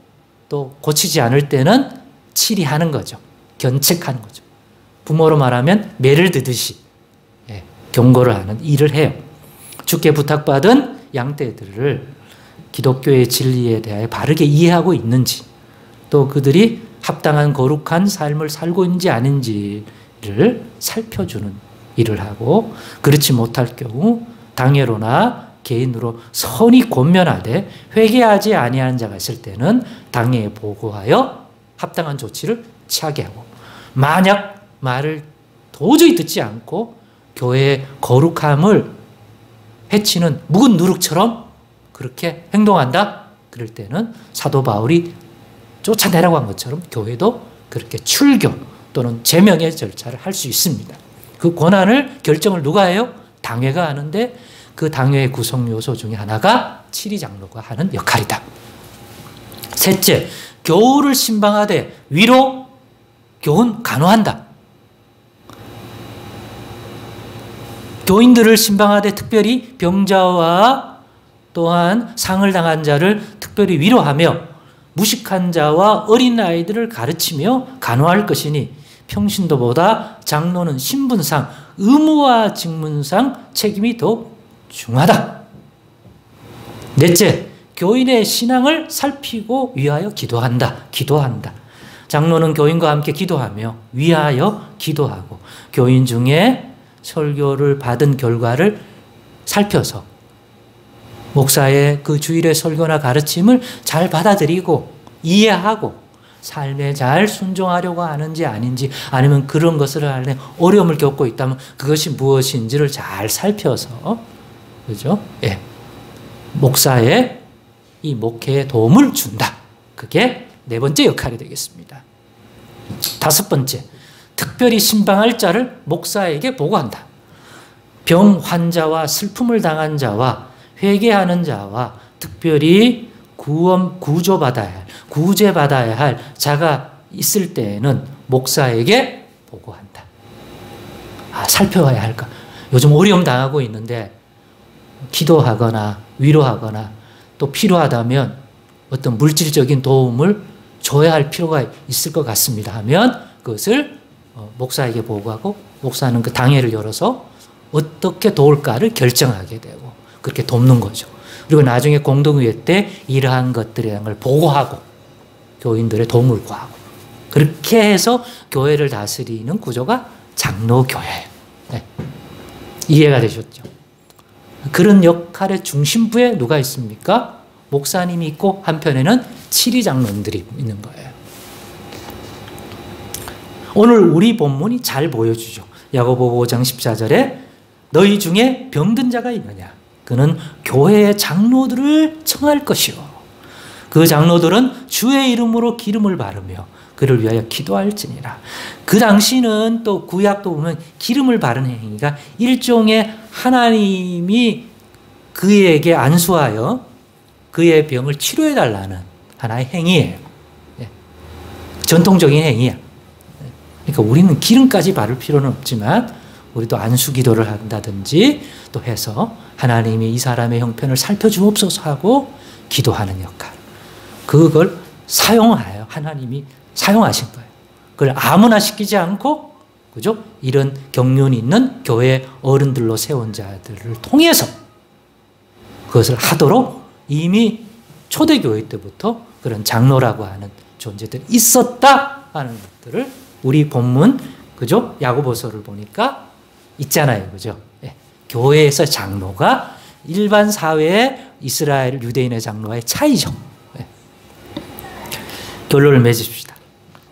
또 고치지 않을 때는 치리하는 거죠. 견책하는 거죠. 부모로 말하면 매를 드듯이 경고를 하는 일을 해요. 주께 부탁받은 양떼들을 기독교의 진리에 대하여 바르게 이해하고 있는지 또 그들이 합당한 거룩한 삶을 살고 있는지 아닌지를 살펴주는 일을 하고 그렇지 못할 경우 당회로나 개인으로 선히 권면하되 회개하지 아니하는 자가 있을 때는 당회에 보고하여 합당한 조치를 취하게 하고 만약 말을 도저히 듣지 않고 교회의 거룩함을 해치는 묵은 누룩처럼 그렇게 행동한다? 그럴 때는 사도 바울이 쫓아내라고 한 것처럼 교회도 그렇게 출교 또는 제명의 절차를 할 수 있습니다. 그 권한을 결정을 누가 해요? 당회가 하는데 그 당회의 구성 요소 중에 하나가 치리장로가 하는 역할이다. 셋째, 교우를 신방하되 위로 교훈 간호한다. 교인들을 신방하되 특별히 병자와 또한 상을 당한 자를 특별히 위로하며 무식한 자와 어린아이들을 가르치며 간호할 것이니 평신도보다 장로는 신분상 의무와 직문상 책임이 더 중하다. 넷째, 교인의 신앙을 살피고 위하여 기도한다. 장로는 교인과 함께 기도하며 위하여 기도하고 교인 중에 설교를 받은 결과를 살펴서 목사의 그 주일의 설교나 가르침을 잘 받아들이고 이해하고 삶에 잘 순종하려고 하는지 아닌지 아니면 그런 것을 하려면 어려움을 겪고 있다면 그것이 무엇인지를 잘 살펴서 그죠? 예. 목사의 이 목회에 도움을 준다. 그게 네 번째 역할이 되겠습니다. 다섯 번째, 특별히 신방할 자를 목사에게 보고한다. 병 환자와 슬픔을 당한 자와 회개하는 자와 특별히 구제받아야 할 자가 있을 때에는 목사에게 보고한다. 살펴봐야 할까? 요즘 어려움 당하고 있는데 기도하거나 위로하거나 또 필요하다면 어떤 물질적인 도움을 줘야 할 필요가 있을 것 같습니다 하면 그것을 목사에게 보고하고 목사는 그 당회를 열어서 어떻게 도울까를 결정하게 되고 그렇게 돕는 거죠. 그리고 나중에 공동의회 때 이러한 것들에 대한 걸 보고하고 교인들의 도움을 구하고 그렇게 해서 교회를 다스리는 구조가 장로교회예요. 네. 이해가 되셨죠? 그런 역할의 중심부에 누가 있습니까? 목사님이 있고 한편에는 치리장로들이 있는 거예요. 오늘 우리 본문이 잘 보여주죠. 야고보 5장 14절에 너희 중에 병든 자가 있느냐? 그는 교회의 장로들을 청할 것이요. 그 장로들은 주의 이름으로 기름을 바르며 그를 위하여 기도할지니라. 그 당시는 또 구약도 보면 기름을 바르는 행위가 일종의 하나님이 그에게 안수하여 그의 병을 치료해달라는 하나의 행위예요. 전통적인 행위야. 그러니까 우리는 기름까지 바를 필요는 없지만 우리도 안수 기도를 한다든지 또 해서 하나님이 이 사람의 형편을 살펴주옵소서 하고 기도하는 역할. 그걸 사용하여 하나님이 사용하신 거예요. 그걸 아무나 시키지 않고, 그죠? 이런 경륜이 있는 교회 어른들로 세운 자들을 통해서 그것을 하도록 이미 초대교회 때부터 그런 장로라고 하는 존재들이 있었다 하는 것들을 우리 본문, 그죠? 야고보서를 보니까 있잖아요. 그죠? 예. 교회에서 장로가 일반 사회의 이스라엘 유대인의 장로와의 차이죠. 예. 결론을 맺읍시다.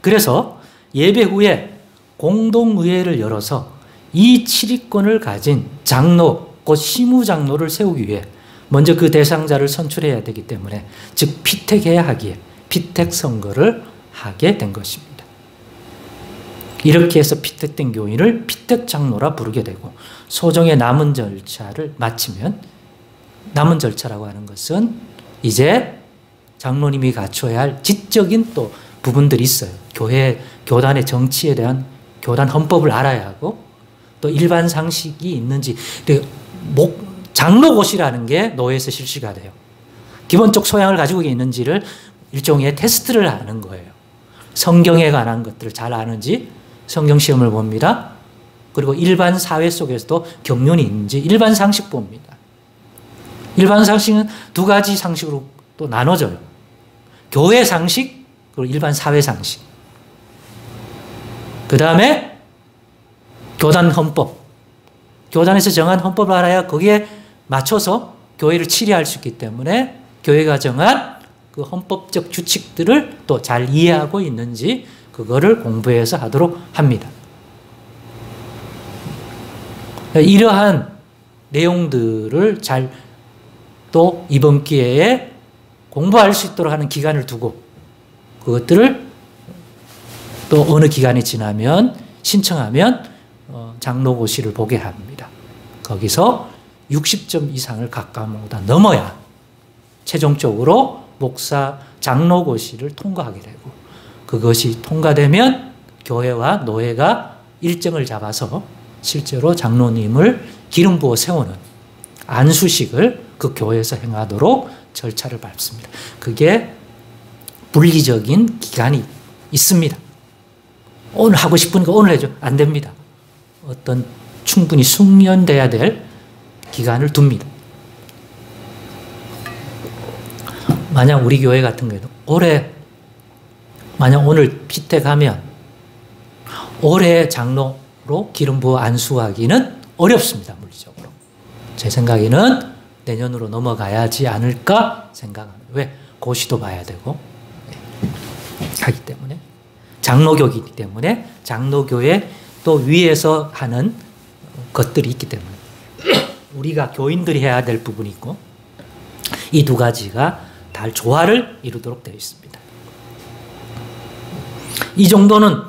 그래서 예배 후에 공동의회를 열어서 이 치리권을 가진 장로, 곧 시무장로를 세우기 위해 먼저 그 대상자를 선출해야 되기 때문에, 즉 피택해야 하기에 피택 선거를 하게 된 것입니다. 이렇게 해서 피택된 교인을 피택장로라 부르게 되고, 소정의 남은 절차를 마치면, 남은 절차라고 하는 것은 이제 장로님이 갖춰야 할 지적인 또 부분들이 있어요. 교단의 정치에 대한 교단 헌법을 알아야 하고, 또 일반 상식이 있는지, 장로고시라는 게 노예에서 실시가 돼요. 기본적 소양을 가지고 있는지를 일종의 테스트를 하는 거예요. 성경에 관한 것들을 잘 아는지 성경 시험을 봅니다. 그리고 일반 사회 속에서도 경륜이 있는지 일반 상식 봅니다. 일반 상식은 두 가지 상식으로 또 나눠져요. 교회 상식, 그리고 일반 사회 상식. 그 다음에 교단 헌법. 교단에서 정한 헌법을 알아야 거기에 맞춰서 교회를 치리할 수 있기 때문에 교회가 정한 그 헌법적 규칙들을 또 잘 이해하고 있는지 그거를 공부해서 하도록 합니다. 이러한 내용들을 잘 또 이번 기회에 공부할 수 있도록 하는 기간을 두고 그것들을 또 어느 기간이 지나면 신청하면 장로고시를 보게 합니다. 거기서 60점 이상을 각각마다 넘어야 최종적으로 목사 장로고시를 통과하게 되고, 그것이 통과되면 교회와 노회가 일정을 잡아서 실제로 장로님을 기름 부어 세우는 안수식을 그 교회에서 행하도록 절차를 밟습니다. 그게 물리적인 기간이 있습니다. 오늘 하고 싶으니까 오늘 해줘. 안 됩니다. 어떤 충분히 숙련돼야 될 기간을 둡니다. 만약 우리 교회 같은 경우에도 만약 오늘 피택하면 올해 장로로 기름 부어 안수하기는 어렵습니다. 물리적으로. 제 생각에는 내년으로 넘어가야지 않을까 생각합니다. 왜? 고시도 봐야 되고 하기 때문에. 장로교이기 때문에 장로교회 또 위에서 하는 것들이 있기 때문에 우리가 교인들이 해야 될 부분이 있고, 이 두 가지가 다 조화를 이루도록 되어 있습니다. 이 정도는,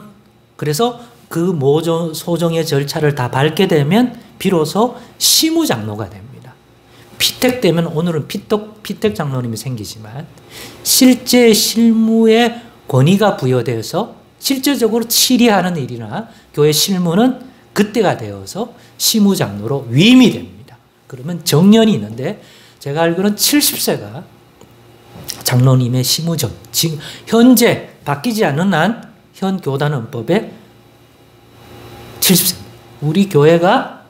그래서 그 모종 소정의 절차를 다 밟게 되면 비로소 시무장로가 됩니다. 피택되면 오늘은 피택 장로님이 생기지만 실제 실무에 권위가 부여되어서 실제적으로 치리하는 일이나 교회 실무는 그때가 되어서 시무장로로 위임이 됩니다. 그러면 정년이 있는데 제가 알기로는 70세가 장로님의 시무전, 지금 현재 바뀌지 않는 한 현 교단헌법에 70세, 우리 교회가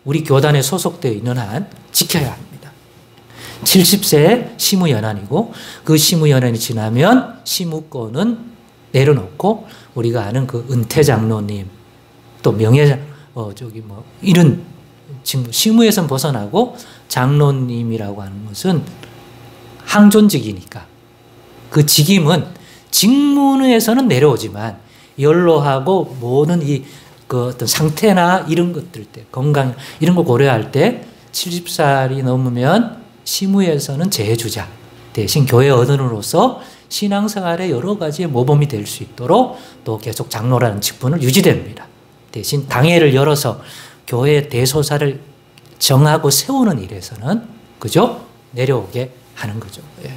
우리 교단에 소속되어 있는 한 지켜야 합니다. 70세의 시무연한이고 그 시무연한이 지나면 시무권은 내려놓고 우리가 아는 그 은퇴장로님 또 이런 시무에선 벗어나고 장로님이라고 하는 것은 항존직이니까 그 직임은 직무에서는 내려오지만 연로하고 모든 이 그 어떤 상태나 이런 것들 때, 건강, 이런 거 고려할 때 70살이 넘으면 시무에서는 제주자, 대신 교회 어른으로서 신앙생활에 여러 가지의 모범이 될 수 있도록 또 계속 장로라는 직분을 유지됩니다. 대신 당회를 열어서 교회 대소사를 정하고 세우는 일에서는, 그죠? 내려오게 하는 거죠. 예.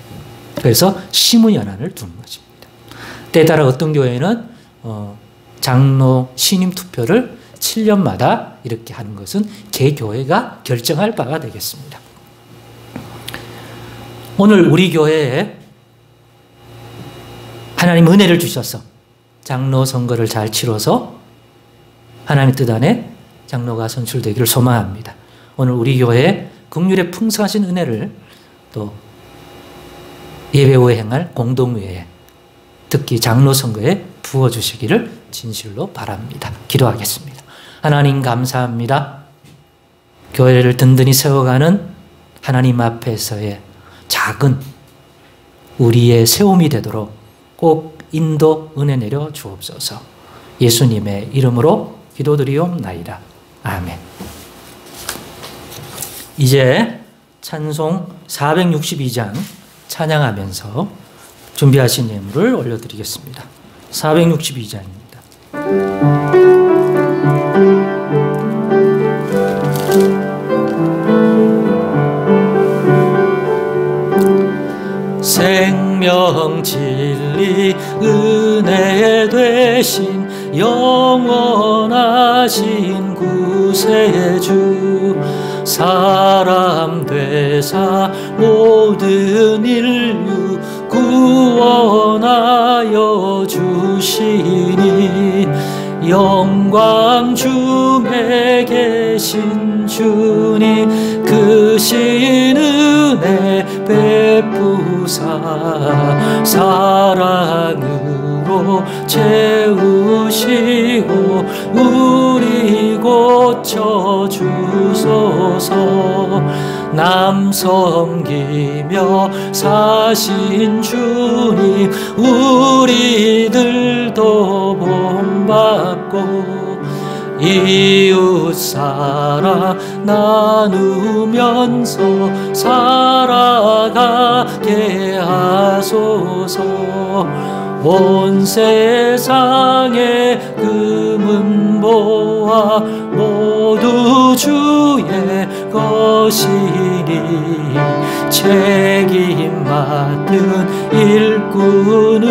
그래서 시무연한을 두는 것입니다. 때에 따라 어떤 교회는 장로 신임 투표를 7년마다 이렇게 하는 것은 개교회가 결정할 바가 되겠습니다. 오늘 우리 교회에 하나님 은혜를 주셔서 장로 선거를 잘 치러서 하나님의 뜻 안에 장로가 선출되기를 소망합니다. 오늘 우리 교회에 긍휼의 풍성하신 은혜를 또 예배 후에 행할 공동회에, 특히 장로 선거에 부어주시기를 진실로 바랍니다. 기도하겠습니다. 하나님 감사합니다. 교회를 든든히 세워가는 하나님 앞에서의 작은 우리의 세움이 되도록 꼭 인도 은혜 내려 주옵소서. 예수님의 이름으로 기도드리옵나이다. 아멘. 이제 찬송 462장 찬양하면서 준비하신 예물을 올려드리겠습니다. 462장입니다. 생명 진리 은혜 되신 영원하신 구세주, 사람 되사 모든 인류 구원하여 주시니, 영광 중에 계신 주님 크신 은혜 베푸사 사랑으로 채우시고 우리 고쳐주소서. 남 섬기며 사신 주님 우리들도 본받고 이웃 사랑 나누면서 살아가게 하소서. 온 세상의 금은 보아 모두 주의 것이니, 책임 맡은 일꾼으로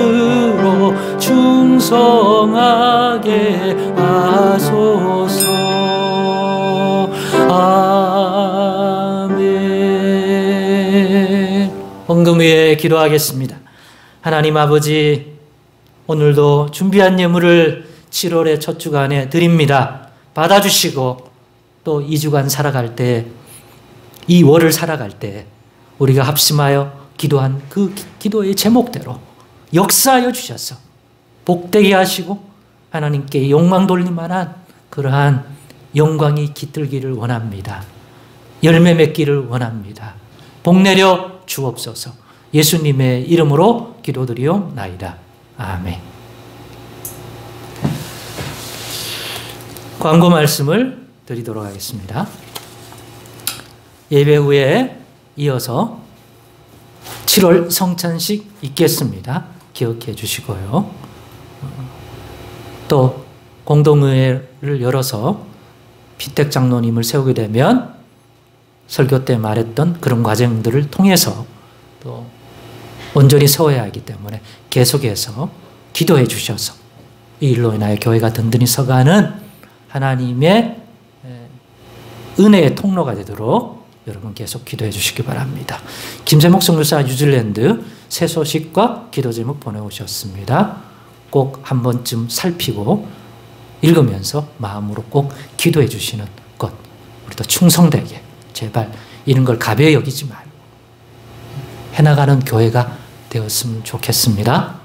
충성하게 하소서. 아멘. 헌금 위에 기도하겠습니다. 하나님 아버지, 오늘도 준비한 예물을 7월의 첫 주간에 드립니다. 받아주시고 또 2주간 살아갈 때, 이 월을 살아갈 때 우리가 합심하여 기도한 그 기도의 제목대로 역사하여 주셔서 복되게 하시고 하나님께 영광 돌릴 만한 그러한 영광이 깃들기를 원합니다. 열매 맺기를 원합니다. 복 내려 주옵소서. 예수님의 이름으로 기도드리옵나이다. 아멘. 광고 말씀을 드리도록 하겠습니다. 예배 후에 이어서 7월 성찬식 있겠습니다. 기억해 주시고요. 또 공동의회를 열어서 피택 장로님을 세우게 되면 설교 때 말했던 그런 과정들을 통해서 또 온전히 세워야 하기 때문에 계속해서 기도해 주셔서 이 일로 인하여 교회가 든든히 서가는 하나님의 은혜의 통로가 되도록 여러분 계속 기도해 주시기 바랍니다. 김세목 선교사 뉴질랜드 새 소식과 기도 제목 보내오셨습니다. 꼭 한 번쯤 살피고 읽으면서 마음으로 꼭 기도해 주시는 것, 우리도 충성되게 제발 이런 걸 가벼이 여기지 말고 해나가는 교회가 되었으면 좋겠습니다.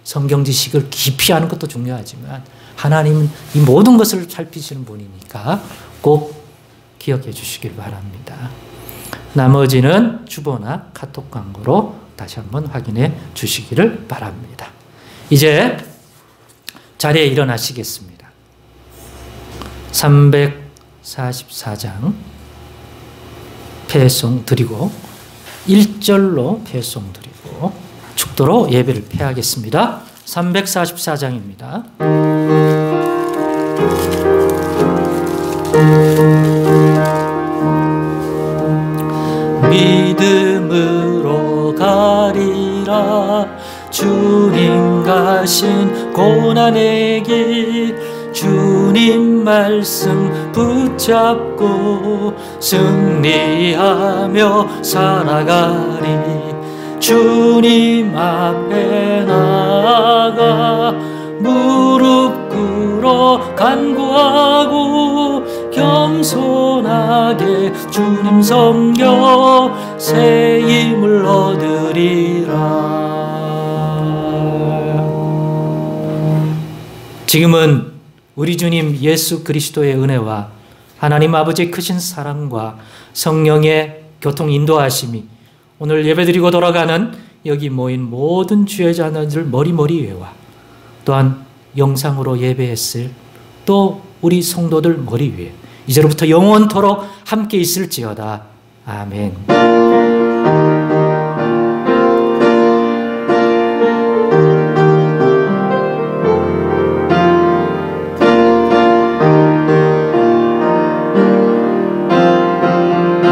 성경 지식을 깊이 하는 것도 중요하지만 하나님은 이 모든 것을 살피시는 분이니까 꼭 기억해 주시길 바랍니다. 나머지는 주보나 카톡 광고로 다시 한번 확인해 주시기를 바랍니다. 이제 자리에 일어나시겠습니다. 344장 패송 드리고 1절로 패송 드리고 축도로 예배를 폐하겠습니다. 344장입니다. 믿음으로 가리라. 주님 가신 고난의 길, 주님 말씀 붙잡고 승리하며 살아가리. 주님 앞에 나아가 무릎 꿇어 간구하고 겸손하게 주님 섬겨 새 힘을 얻으리라. 지금은 우리 주님 예수 그리스도의 은혜와 하나님 아버지의 크신 사랑과 성령의 교통 인도하심이 오늘 예배드리고 돌아가는 여기 모인 모든 주의 자녀들 머리머리 위에와 또한 영상으로 예배했을 또 우리 성도들 머리 위에 이제로부터 영원토록 함께 있을지어다. 아멘.